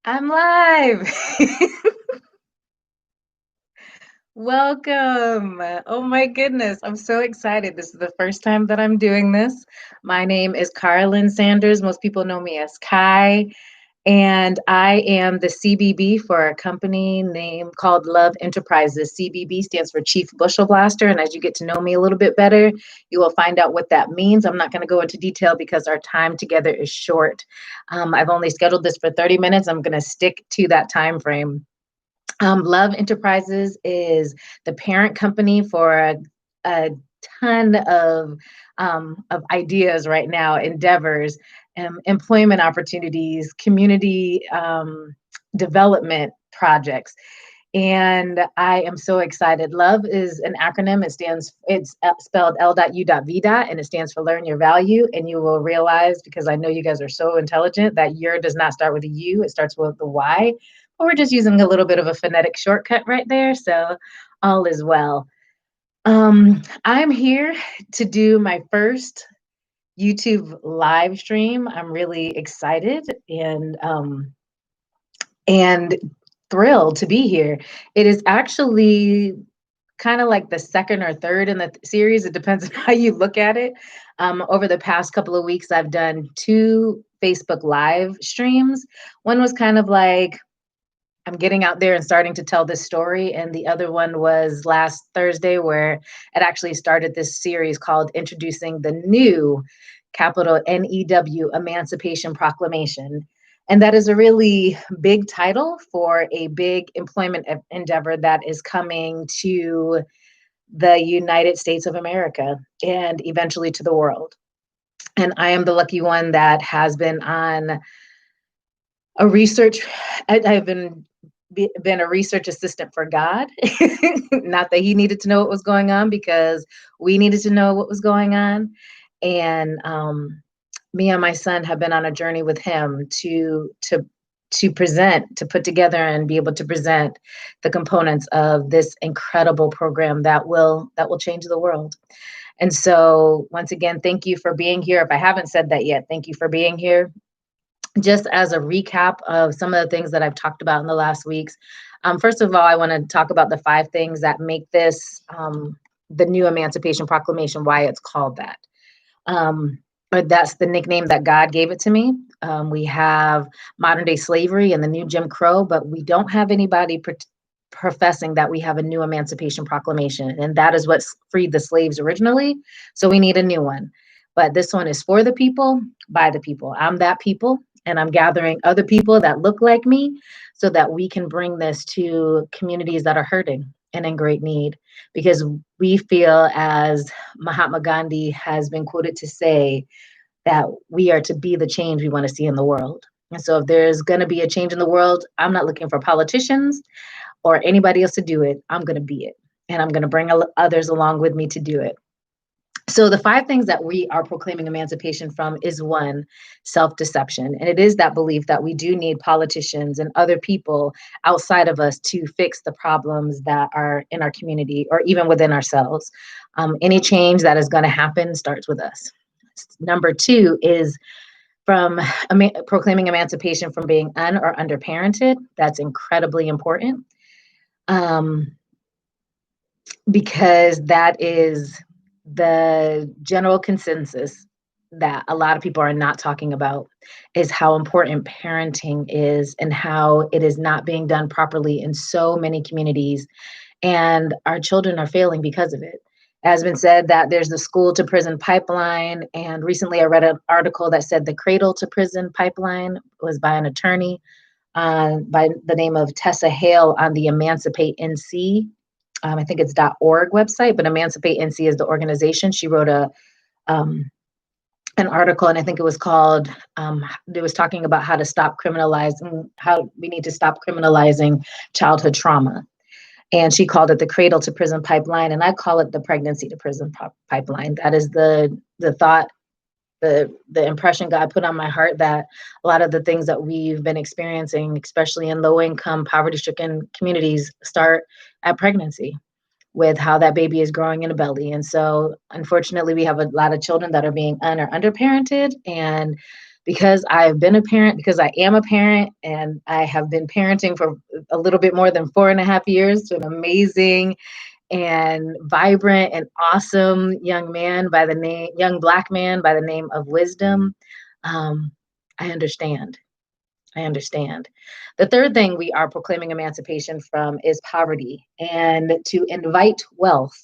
I'm live. Welcome. Oh my goodness. I'm so excited. This is the first time that I'm doing this. My name is Carolyn Sanders. Most people know me as Kai, and I am the CBB for a company name called Love Enterprises. CBB stands for Chief Bushel Blaster. And as you get to know me a little bit better, you will find out what that means. I'm not going to go into detail because our time together is short. I've only scheduled this for 30 minutes. I'm going to stick to that time frame. Love Enterprises is the parent company for a ton of ideas right now, endeavors, employment opportunities, community development projects. And I am so excited. Love is an acronym. It's spelled L.U.V. And it stands for learn your value. And you will realize, because I know you guys are so intelligent, that your does not start with a U, it starts with the Y. But we're just using a little bit of a phonetic shortcut right there. So all is well. I'm here to do my first YouTube live stream. I'm really excited and thrilled to be here. It is actually kind of like the second or third in the series. It depends on how you look at it. Over the past couple of weeks, I've done 2 Facebook live streams. One was kind of like, I'm getting out there and starting to tell this story. And the other one was last Thursday, where it actually started this series called Introducing the New, capital NEW, Emancipation Proclamation. And that is a really big title for a big employment endeavor that is coming to the United States of America and eventually to the world. And I am the lucky one that has been on a research, I've been a research assistant for God. Not that he needed to know what was going on, because we needed to know what was going on. And me and my son have been on a journey with him to present, to put together and be able to present the components of this incredible program that will change the world. And so once again, thank you for being here. If I haven't said that yet, thank you for being here. Just as a recap of some of the things that I've talked about in the last weeks. First of all, I want to talk about the 5 things that make this the new Emancipation Proclamation, why it's called that. But that's the nickname that God gave it to me. We have modern day slavery and the new Jim Crow, but we don't have anybody professing that we have a new Emancipation Proclamation. And that is what freed the slaves originally. So we need a new one. But this one is for the people, by the people. I'm that people. And I'm gathering other people that look like me so that we can bring this to communities that are hurting and in great need. Because we feel, as Mahatma Gandhi has been quoted to say, that we are to be the change we want to see in the world. And so if there's going to be a change in the world, I'm not looking for politicians or anybody else to do it. I'm going to be it. And I'm going to bring others along with me to do it. So the 5 things that we are proclaiming emancipation from is 1, self-deception. And it is that belief that we do need politicians and other people outside of us to fix the problems that are in our community or even within ourselves. Any change that is going to happen starts with us. Number 2 is from proclaiming emancipation from being or underparented. That's incredibly important, because that is the general consensus that a lot of people are not talking about, is how important parenting is and how it is not being done properly in so many communities. And our children are failing because of it. It has been said that there's the school to prison pipeline. And recently I read an article that said the cradle to prison pipeline was by an attorney by the name of Tessa Hale on the Emancipate NC. I think it's .org website, but Emancipate NC is the organization. She wrote an article, and I think it was called, it was talking about how to stop criminalizing, how we need to stop criminalizing childhood trauma. And she called it the cradle to prison pipeline, and I call it the pregnancy to prison pipeline. That is the thought, the impression God put on my heart, that a lot of the things that we've been experiencing, especially in low income, poverty stricken communities, start at pregnancy, with how that baby is growing in a belly. And so unfortunately, we have a lot of children that are being or underparented, and because I've been a parent, because I am a parent, and I have been parenting for a little bit more than 4.5 years to an amazing and vibrant and awesome young Black man by the name of Wisdom. Um, I understand. I understand. The third thing we are proclaiming emancipation from is poverty, and to invite wealth,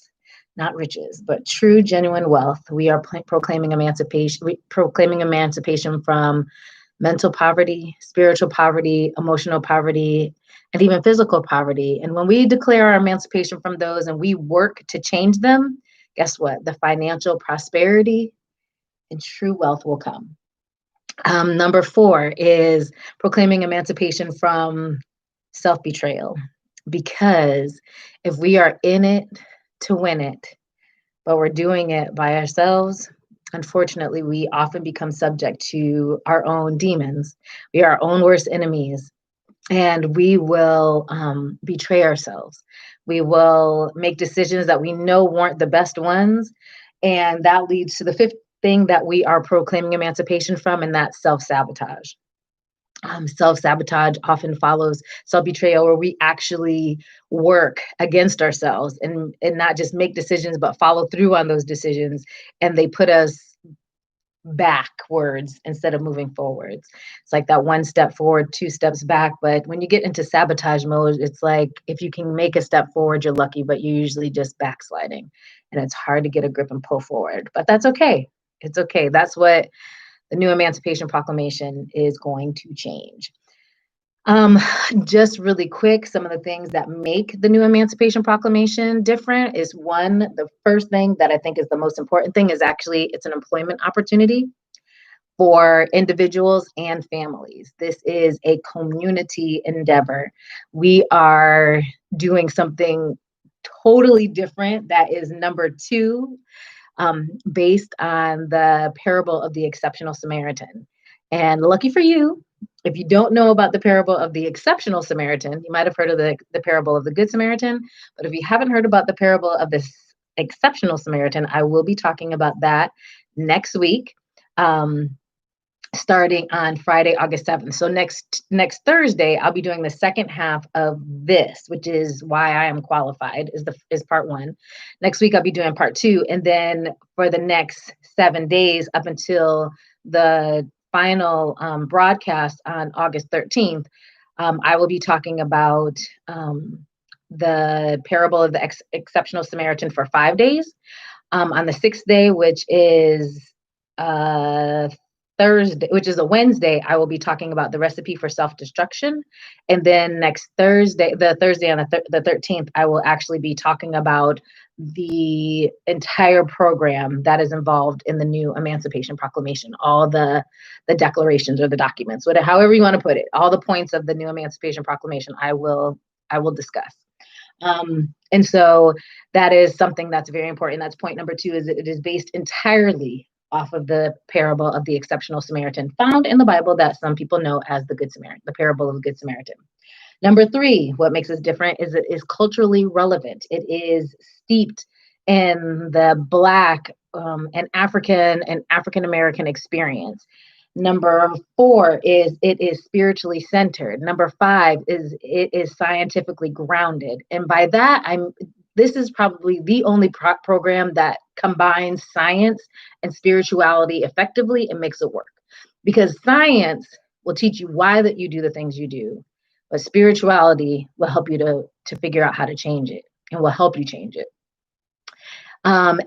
not riches, but true, genuine wealth. We are proclaiming emancipation from mental poverty, spiritual poverty, emotional poverty, and even physical poverty. And when we declare our emancipation from those and we work to change them, guess what? The financial prosperity and true wealth will come. Number four is proclaiming emancipation from self betrayal. Because if we are in it to win it, but we're doing it by ourselves, unfortunately, we often become subject to our own demons. We are our own worst enemies, and we will betray ourselves. We will make decisions that we know weren't the best ones. And that leads to the fifth thing that we are proclaiming emancipation from, and that's self sabotage. Self sabotage often follows self betrayal, where we actually work against ourselves and not just make decisions, but follow through on those decisions. And they put us backwards instead of moving forwards. It's like that one step forward, two steps back. But when you get into sabotage mode, it's like if you can make a step forward, you're lucky, but you're usually just backsliding. And it's hard to get a grip and pull forward. But that's okay. It's okay. That's what the new Emancipation Proclamation is going to change. Um, just really quick, some of the things that make the new Emancipation Proclamation different is one, the first thing that I think is the most important thing is actually it's an employment opportunity for individuals and families. This is a community endeavor. We are doing something totally different. That is number two, based on the parable of the exceptional Samaritan. And lucky for you, if you don't know about the parable of the exceptional Samaritan, you might have heard of the parable of the Good Samaritan. But if you haven't heard about the parable of this exceptional Samaritan, I will be talking about that next week. Starting on Friday, August 7th. So next Thursday, I'll be doing the second half of this, which is why I am qualified, is part one. Next week, I'll be doing part two. And then for the next 7 days up until the final broadcast on August 13th, I will be talking about the parable of the exceptional Samaritan for 5 days. On the sixth day, which is Thursday, which is a Wednesday, I will be talking about the recipe for self-destruction. And then next Thursday, the Thursday on the 13th, I will actually be talking about the entire program that is involved in the new Emancipation Proclamation, all the declarations or the documents, whatever, however you want to put it, all the points of the new Emancipation Proclamation, I will discuss. And so that is something that's very important. That's point number two, is that it is based entirely off of the parable of the exceptional Samaritan found in the Bible that some people know as the Good Samaritan, the parable of the Good Samaritan. Number three, what makes us different is it is culturally relevant. It is steeped in the Black and African American experience. Number four is it is spiritually centered. Number five is it is scientifically grounded. And by that, this is probably the only program that combines science and spirituality effectively and makes it work. Because science will teach you why that you do the things you do, but spirituality will help you to figure out how to change it and will help you change it.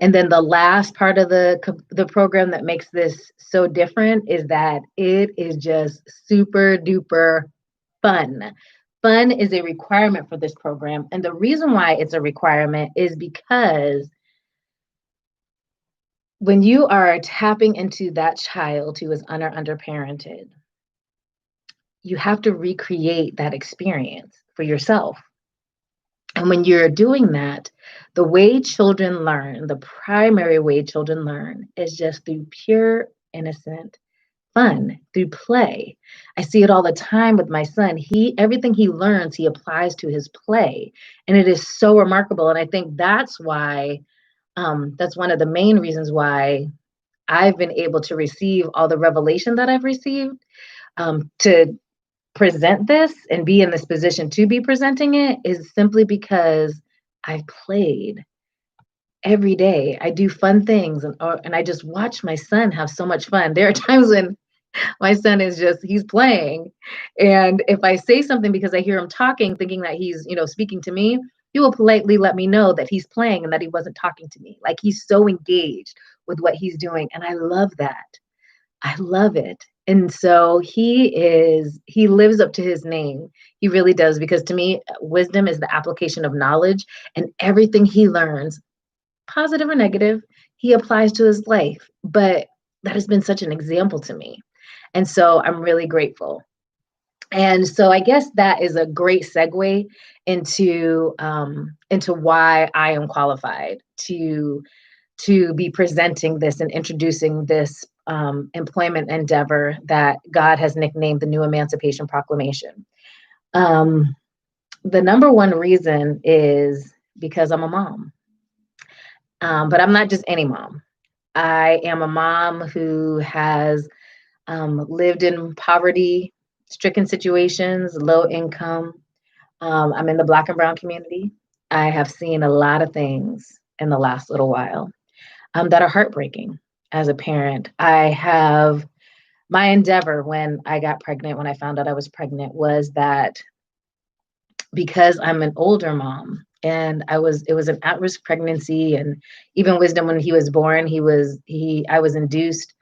And then the last part of the program that makes this so different is that it is just super duper fun. Fun is a requirement for this program. And the reason why it's a requirement is because when you are tapping into that child who is underparented, you have to recreate that experience for yourself. And when you're doing that, the way children learn, the primary way children learn is just through pure, innocent fun, through play. I see it all the time with my son. Everything he learns, he applies to his play. And it is so remarkable. And I think that's why, that's one of the main reasons why I've been able to receive all the revelation that I've received, to present this and be in this position to be presenting it is simply because I played every day. I do fun things and I just watch my son have so much fun. There are times when my son is just he's playing, and if I say something because I hear him talking thinking that he's, speaking to me, he will politely let me know that he's playing and that he wasn't talking to me. Like he's so engaged with what he's doing, and I love that. I love it. And so he lives up to his name. He really does, because to me, wisdom is the application of knowledge, and everything he learns, positive or negative, he applies to his life. But that has been such an example to me. And so I'm really grateful. And so I guess that is a great segue into why I am qualified to be presenting this and introducing this employment endeavor that God has nicknamed the new Emancipation Proclamation. Um, the number one reason is because I'm a mom. But I'm not just any mom. I am a mom who has lived in poverty stricken situations, low income. I'm in the Black and Brown community. I have seen a lot of things in the last little while that are heartbreaking as a parent. I have my endeavor when I got pregnant, when I found out I was pregnant, was that because I'm an older mom and it was an at-risk pregnancy, and even Wisdom, when he was born, I was induced.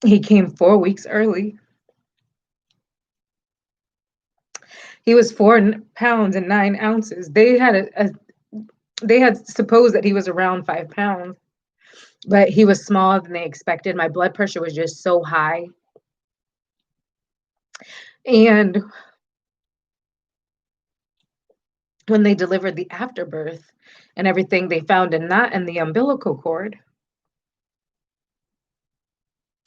He came 4 weeks early. He was 4 pounds and 9 ounces. They had supposed that he was around 5 pounds, but he was smaller than they expected. My blood pressure was just so high. And when they delivered the afterbirth and everything, they found a knot in the umbilical cord.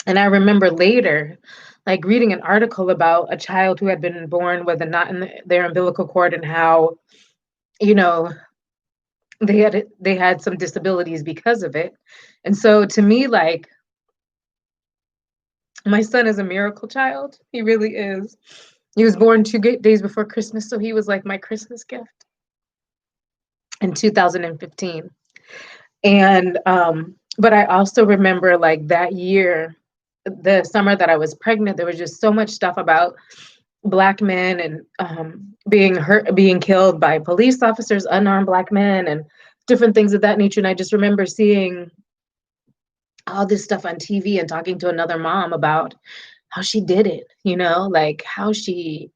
And I remember later, like reading an article about a child who had been born with a knot in their umbilical cord, and how, you know, they had some disabilities because of it. And so to me, like, my son is a miracle child. He really is. He was born 2 days before Christmas, so he was like my Christmas gift in 2015. And but I also remember, like, that year, the summer that I was pregnant, there was just so much stuff about Black men and being killed by police officers, unarmed Black men, and different things of that nature. And I just remember seeing all this stuff on TV and talking to another mom about how she did it, like how she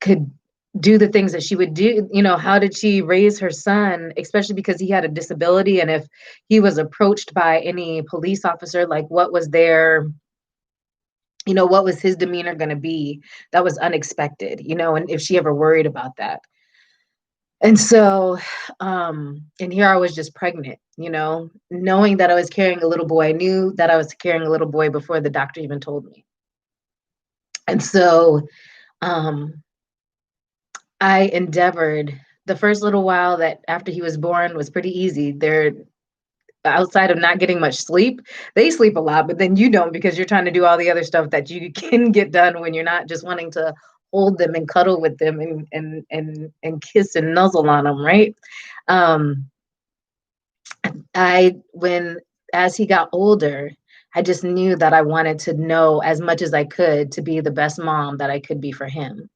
could do the things that she would do. How did she raise her son, especially because he had a disability, and if he was approached by any police officer, like what was his demeanor going to be that was unexpected, and if she ever worried about that. And so, and here I was just pregnant, knowing that I was carrying a little boy. I knew that I was carrying a little boy before the doctor even told me. And so, I endeavored. The first little while that after he was born was pretty easy. They're outside of not getting much sleep. They sleep a lot, but then you don't, because you're trying to do all the other stuff that you can get done when you're not just wanting to hold them and cuddle with them and kiss and nuzzle on them, right? Um, when as he got older, I just knew that I wanted to know as much as I could to be the best mom that I could be for him.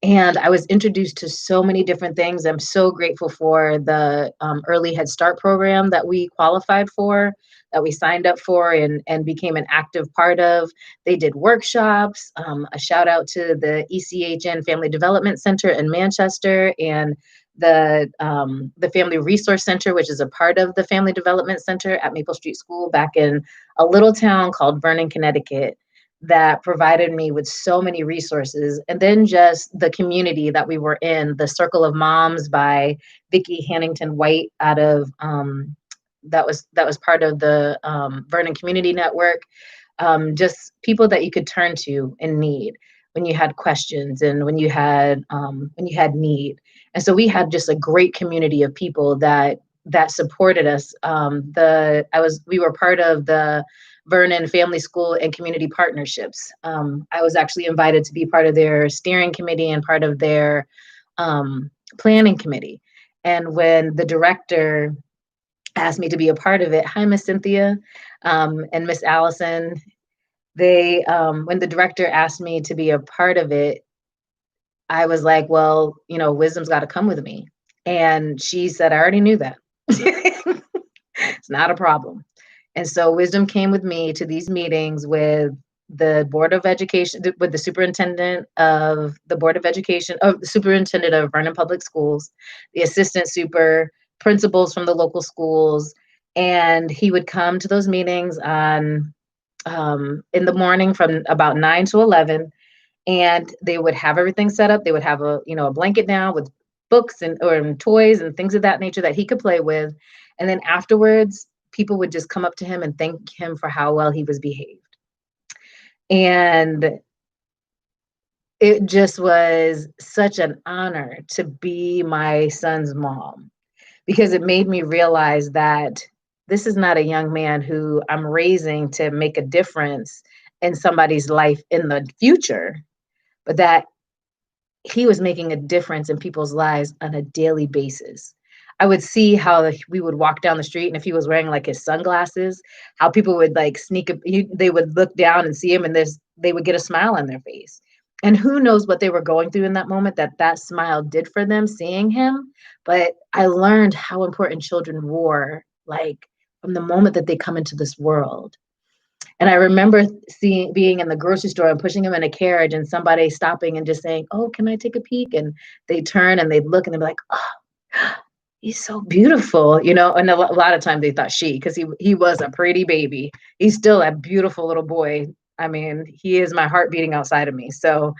And I was introduced to so many different things. I'm so grateful for the early Head Start program that we qualified for, that we signed up for and became an active part of. They did workshops. A shout out to the ECHN Family Development Center in Manchester, and the Family Resource Center, which is a part of the Family Development Center at Maple Street School back in a little town called Vernon, Connecticut, that provided me with so many resources. And then just the community that we were in, the Circle of Moms by Vicki Hannington White, out of that was part of the Vernon Community Network. Just people that you could turn to in need. when you had questions and when you had need. And so we had just a great community of people that supported us. We were part of the Vernon Family School and Community Partnerships. I was actually invited to be part of their steering committee and part of their planning committee. And when the director asked me to be a part of it, hi, Miss Cynthia and Miss Allison, when the director asked me to be a part of it, I was like, well, wisdom's got to come with me. And she said, I already knew that. It's not a problem. And so wisdom came with me to these meetings with the Board of Education, with the superintendent of the Board of Education, the superintendent of Vernon Public Schools, the assistant super, principals from the local schools. And he would come to those meetings on in the morning from about 9 to 11, and they would have everything set up. They would have a blanket down with books or toys and things of that nature that he could play with. And then afterwards, people would just come up to him and thank him for how well he was behaved. And it just was such an honor to be my son's mom, because it made me realize that this is not a young man who I'm raising to make a difference in somebody's life in the future, but that he was making a difference in people's lives on a daily basis. I would see how we would walk down the street, and if he was wearing like his sunglasses, how people would like they would look down and see him, and they would get a smile on their face. And who knows what they were going through in that moment that smile did for them seeing him. But I learned how important children were, like from the moment that they come into this world. And I remember being in the grocery store and pushing him in a carriage and somebody stopping and just saying, oh, can I take a peek? And they turn and they'd look and they'd be like, oh, he's so beautiful, and a lot of times they thought because he was a pretty baby. He's still a beautiful little boy. I mean, he is my heart beating outside of me. So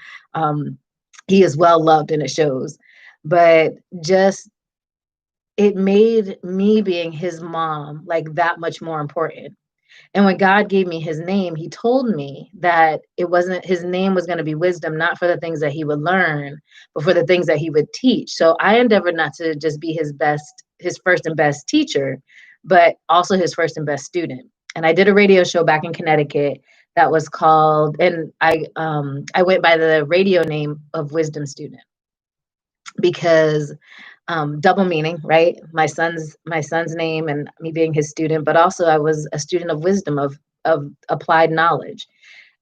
he is well loved and it shows. But just it made me being his mom like that much more important. And when God gave me his name, he told me that his name was going to be wisdom, not for the things that he would learn, but for the things that he would teach. So I endeavored not to just be his first and best teacher, but also his first and best student. And I did a radio show back in Connecticut that was called, and I went by the radio name of Wisdom Student, because double meaning, right? My son's name and me being his student, but also I was a student of wisdom, of applied knowledge.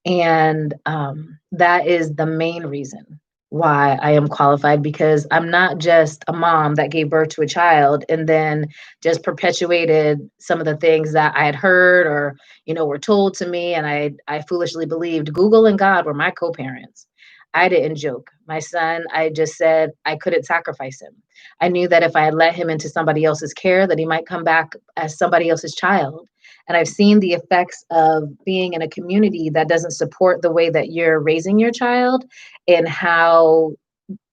And that is the main reason why I am qualified, because I'm not just a mom that gave birth to a child and then just perpetuated some of the things that I had heard or, were told to me. And I foolishly believed Google and God were my co-parents. I didn't joke. My son, I just said I couldn't sacrifice him. I knew that if I had let him into somebody else's care, that he might come back as somebody else's child. And I've seen the effects of being in a community that doesn't support the way that you're raising your child, and how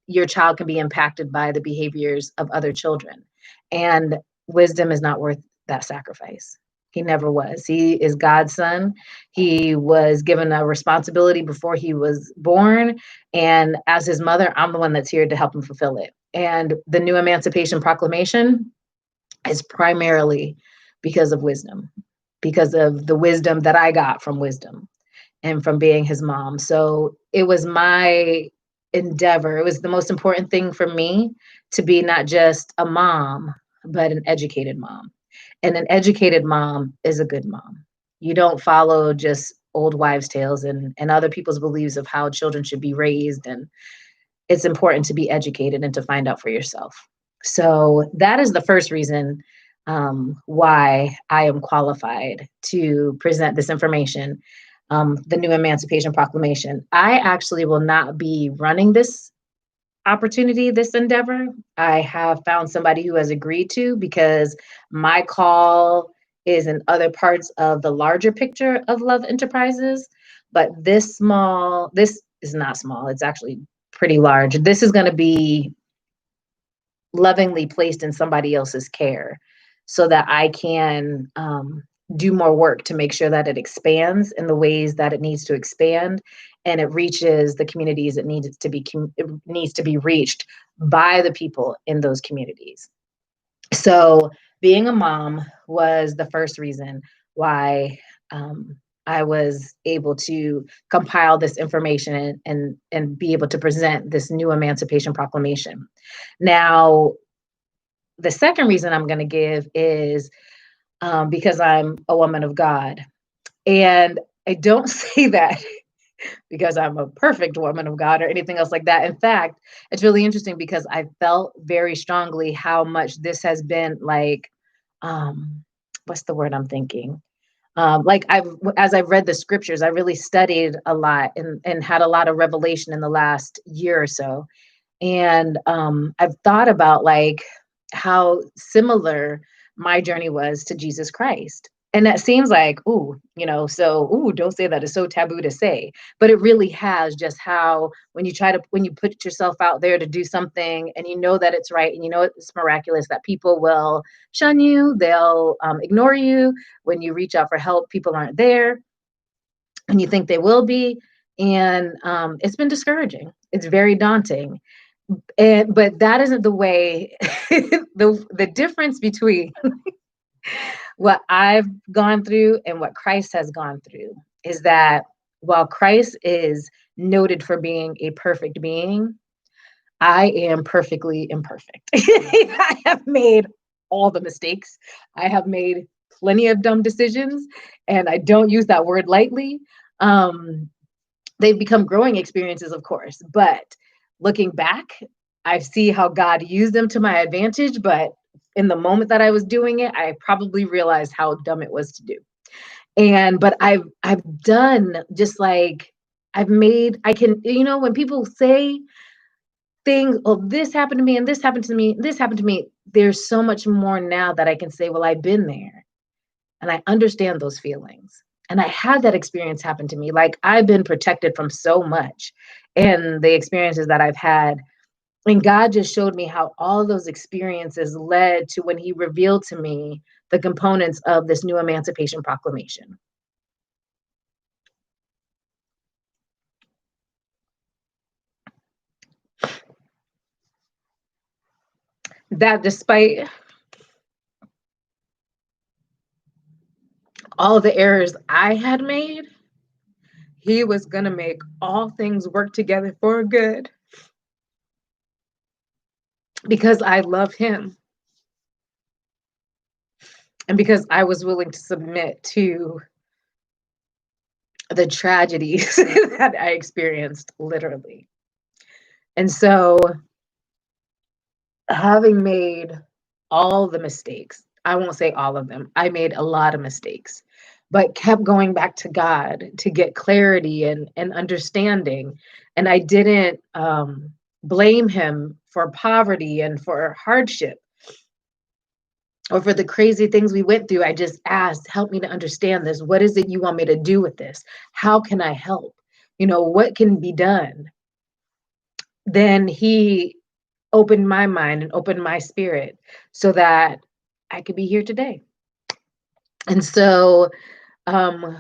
your child can be impacted by the behaviors of other children. And wisdom is not worth that sacrifice. He never was. He is God's son. He was given a responsibility before he was born. And as his mother, I'm the one that's here to help him fulfill it. And the new Emancipation Proclamation is primarily because of wisdom, because of the wisdom that I got from wisdom and from being his mom. So it was my endeavor. It was the most important thing for me to be not just a mom, but an educated mom. And an educated mom is a good mom. You don't follow just old wives' tales and other people's beliefs of how children should be raised. And it's important to be educated and to find out for yourself. So that is the first reason why I am qualified to present this information, the new Emancipation Proclamation. I actually will not be running this opportunity, this endeavor. I have found somebody who has agreed to, because my call is in other parts of the larger picture of Love Enterprises. But this is not small. It's actually pretty large. This is going to be lovingly placed in somebody else's care so that I can do more work to make sure that it expands in the ways that it needs to expand, and it reaches the communities it needs to be reached by the people in those communities. So being a mom was the first reason why I was able to compile this information and be able to present this new Emancipation Proclamation. Now, the second reason I'm going to give is because I'm a woman of God. And I don't say that because I'm a perfect woman of God or anything else like that. In fact, it's really interesting because I felt very strongly how much this has been like, what's the word I'm thinking? Like as I've read the scriptures, I really studied a lot and had a lot of revelation in the last year or so. And I've thought about like how similar my journey was to Jesus Christ. And that seems like, ooh, don't say that. It's so taboo to say. But it really has, just how when you put yourself out there to do something and you know that it's right and you know it's miraculous, that people will shun you, they'll ignore you. When you reach out for help, people aren't there and you think they will be. And it's been discouraging. It's very daunting. But that isn't the way. The difference between what I've gone through and what Christ has gone through is that while Christ is noted for being a perfect being, I am perfectly imperfect. I have made all the mistakes. I have made plenty of dumb decisions, and I don't use that word lightly. They've become growing experiences, of course, but looking back, I see how God used them to my advantage, but in the moment that I was doing it, I probably realized how dumb it was to do. But I've done just like I can, when people say things, oh, this happened to me and this happened to me, this happened to me, there's so much more now that I can say, well, I've been there and I understand those feelings. And I had that experience happen to me. Like I've been protected from so much in the experiences that I've had. And God just showed me how all those experiences led to when he revealed to me the components of this new Emancipation Proclamation. That despite all the errors I had made, he was going to make all things work together for good because I love him and because I was willing to submit to the tragedies that I experienced, literally. And so, having made all the mistakes, I won't say all of them, I made a lot of mistakes, but kept going back to God to get clarity and understanding. And I didn't blame him for poverty and for hardship or for the crazy things we went through. I just asked, help me to understand this. What is it you want me to do with this? How can I help? What can be done? Then he opened my mind and opened my spirit so that I could be here today. And so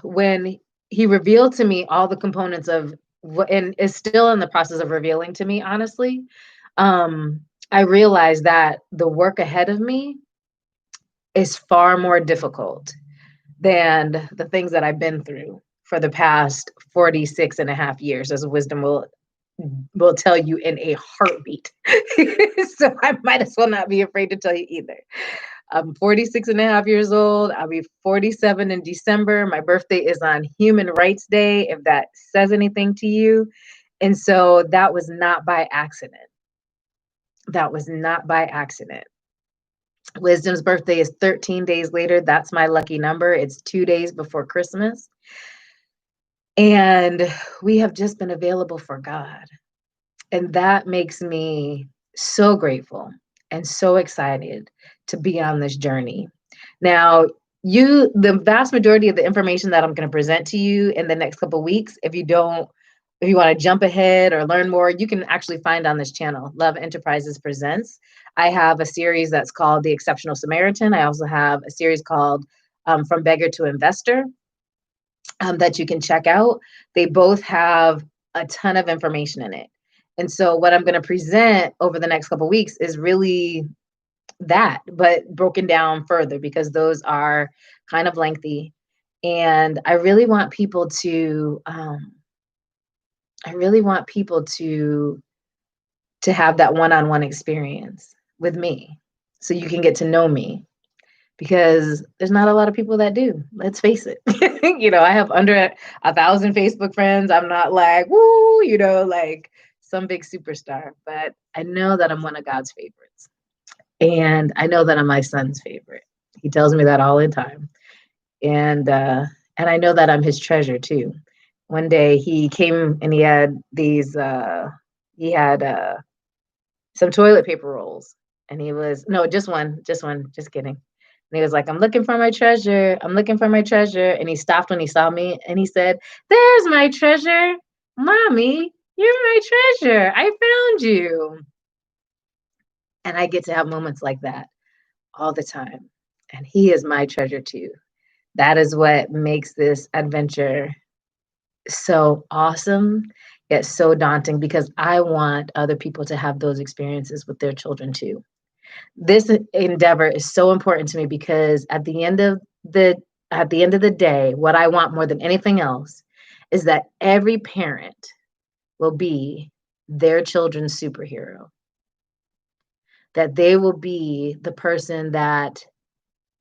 when he revealed to me all the components of what, and is still in the process of revealing to me, honestly, I realized that the work ahead of me is far more difficult than the things that I've been through for the past 46 and a half years, as wisdom will tell you in a heartbeat. So I might as well not be afraid to tell you either. I'm 46 and a half years old. I'll be 47 in December. My birthday is on Human Rights Day, if that says anything to you. And so that was not by accident. That was not by accident. Wisdom's birthday is 13 days later. That's my lucky number. It's 2 days before Christmas. And we have just been available for God. And that makes me so grateful and so excited to be on this journey. Now, the vast majority of the information that I'm going to present to you in the next couple of weeks, if you want to jump ahead or learn more, you can actually find on this channel, Love Enterprises Presents. I have a series that's called The Exceptional Samaritan. I also have a series called From Beggar to Investor that you can check out. They both have a ton of information in it. And so what I'm going to present over the next couple weeks is really that, but broken down further because those are kind of lengthy. And I really want people to have that one-on-one experience with me so you can get to know me because there's not a lot of people that do. Let's face it. I have under 1,000 Facebook friends. I'm not like, woo, like some big superstar, but I know that I'm one of God's favorites. And I know that I'm my son's favorite. He tells me that all the time. And I know that I'm his treasure too. One day he came and he had some toilet paper rolls. And he was, no, just one, just kidding. And he was like, I'm looking for my treasure. I'm looking for my treasure. And he stopped when he saw me and he said, there's my treasure. Mommy, you're my treasure. I found you. And I get to have moments like that all the time. And he is my treasure too. That is what makes this adventure so awesome, yet so daunting because I want other people to have those experiences with their children too. This endeavor is so important to me because at the end of the day, what I want more than anything else is that every parent will be their children's superhero. That they will be the person that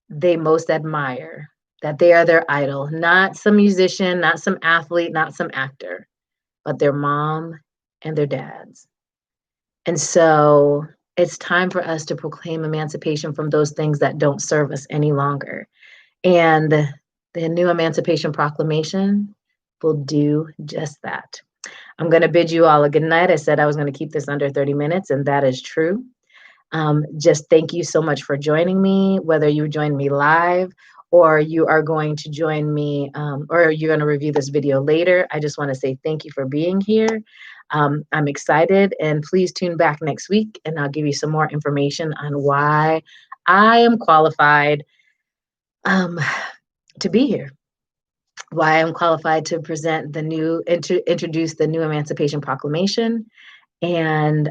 they most admire, that they are their idol, not some musician, not some athlete, not some actor, but their mom and their dads. And so it's time for us to proclaim emancipation from those things that don't serve us any longer. And the new Emancipation Proclamation will do just that. I'm going to bid you all a good night. I said I was going to keep this under 30 minutes, and that is true. Just thank you so much for joining me, whether you join me live or you are going to join me or you're going to review this video later. I just want to say thank you for being here. I'm excited, and please tune back next week and I'll give you some more information on why I am qualified to be here, why I'm qualified to present introduce the new Emancipation Proclamation, and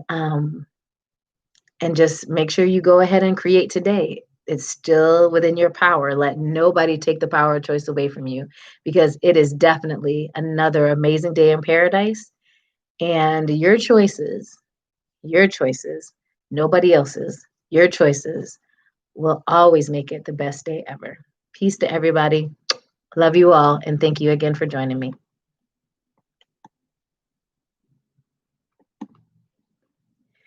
just make sure you go ahead and create today. It's still within your power. Let nobody take the power of choice away from you because it is definitely another amazing day in paradise. And your choices, nobody else's, your choices will always make it the best day ever. Peace to everybody. Love you all. And thank you again for joining me.